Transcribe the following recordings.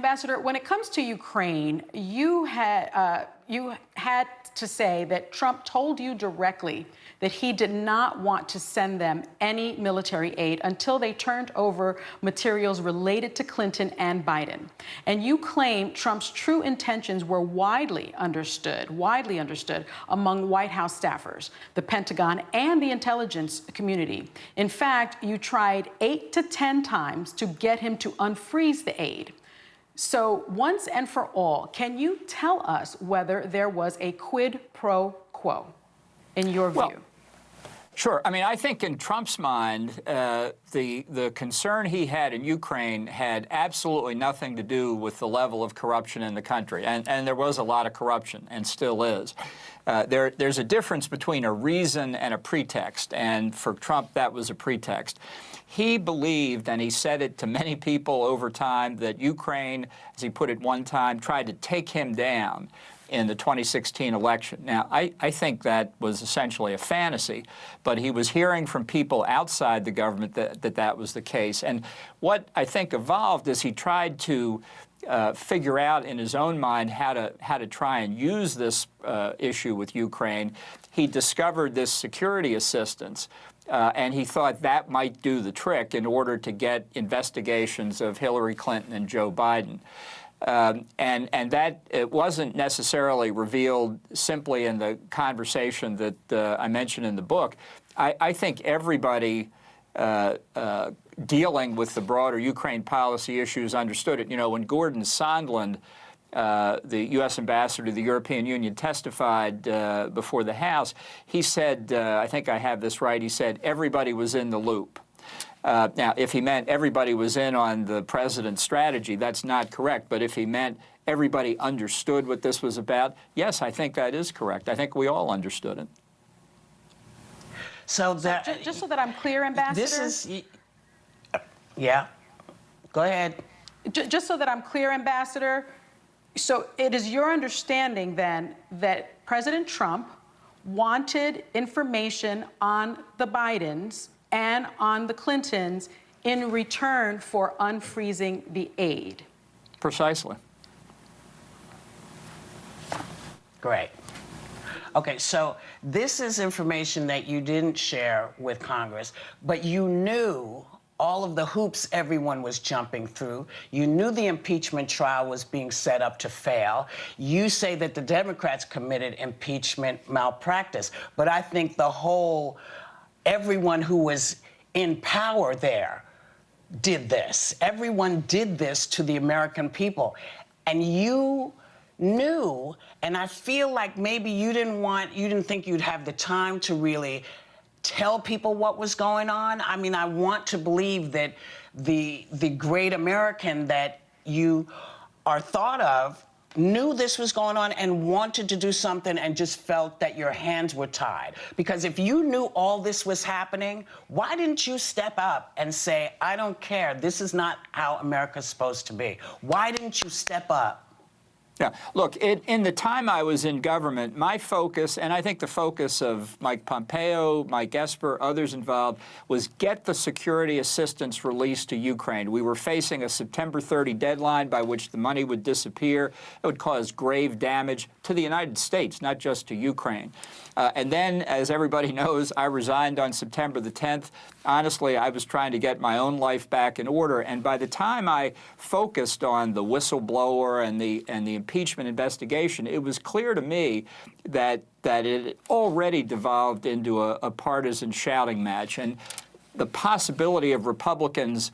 Ambassador, when it comes to Ukraine, you had to say that Trump told you directly that he did not want to send them any military aid until they turned over materials related to Clinton and Biden. And you claim Trump's true intentions were widely understood among White House staffers, the Pentagon, and the intelligence community. In fact, you tried 8 to 10 times to get him to unfreeze the aid. So once and for all, can you tell us whether there was a quid pro quo in your view? Well, sure. I mean, I think in Trump's mind, the concern he had in Ukraine had absolutely nothing to do with the level of corruption in the country. And there was a lot of corruption and still is. There's a difference between a reason and a pretext. And for Trump, that was a pretext. He believed, and he said it to many people over time, that Ukraine, as he put it one time, tried to take him down in the 2016 election. Now, I think that was essentially a fantasy, but he was hearing from people outside the government that was the case. And what I think evolved is he tried to figure out in his own mind how to try and use this issue with Ukraine. He discovered this security assistance. And he thought that might do the trick in order to get investigations of Hillary Clinton and Joe Biden. And that it wasn't necessarily revealed simply in the conversation that I mentioned in the book. I think everybody dealing with the broader Ukraine policy issues understood it. You know, when Gordon Sondland, the U.S. ambassador to the European Union, testified before the House, he said, I think I have this right, he said everybody was in the loop. Now, if he meant everybody was in on the president's strategy, that's not correct. But if he meant everybody understood what this was about, yes, I think that is correct. I think we all understood it. So just so that I'm clear, Ambassador. This is, yeah. Go ahead. Just so that I'm clear, Ambassador. So it is your understanding then that President Trump wanted information on the Bidens and on the Clintons in return for unfreezing the aid? Precisely. Great. Okay, so this is information that you didn't share with Congress, but you knew all of the hoops everyone was jumping through. You knew the impeachment trial was being set up to fail. You say that the Democrats committed impeachment malpractice, but I think everyone who was in power there did this. Everyone did this to the American people. And you knew, and I feel like maybe you didn't think you'd have the time to really tell people what was going on. I mean, I want to believe that the great American that you are thought of knew this was going on and wanted to do something and just felt that your hands were tied. Because if you knew all this was happening, why didn't you step up and say, I don't care, this is not how America's supposed to be? Why didn't you step up? Yeah, look, in the time I was in government, my focus, and I think the focus of Mike Pompeo, Mike Esper, others involved, was get the security assistance released to Ukraine. We were facing a September 30 deadline by which the money would disappear. It would cause grave damage to the United States, not just to Ukraine. And then, as everybody knows, I resigned on September the 10th. Honestly, I was trying to get my own life back in order. And by the time I focused on the whistleblower and the impeachment investigation, it was clear to me that it had already devolved into a partisan shouting match. And the possibility of Republicans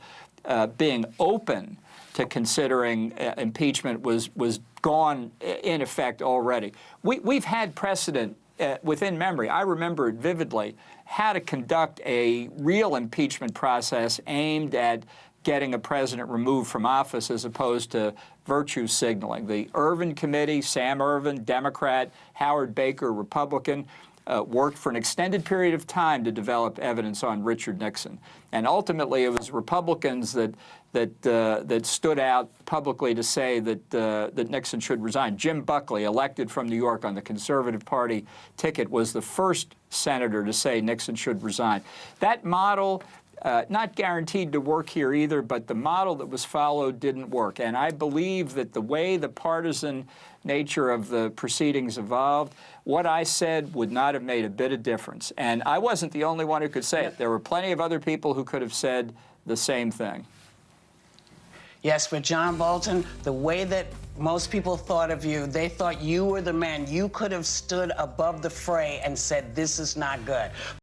being open to considering impeachment was gone in effect already. We've had precedent within memory. I remember it vividly, how to conduct a real impeachment process aimed at getting a president removed from office as opposed to virtue signaling. The Ervin Committee, Sam Ervin, Democrat, Howard Baker, Republican, worked for an extended period of time to develop evidence on Richard Nixon. And ultimately, it was Republicans that stood out publicly to say that Nixon should resign. Jim Buckley, elected from New York on the Conservative Party ticket, was the first senator to say Nixon should resign. That model not guaranteed to work here either, but the model that was followed didn't work. And I believe that the way the partisan nature of the proceedings evolved, what I said would not have made a bit of difference. And I wasn't the only one who could say it. There were plenty of other people who could have said the same thing. Yes, but John Bolton, the way that most people thought of you, they thought you were the man. You could have stood above the fray and said, this is not good.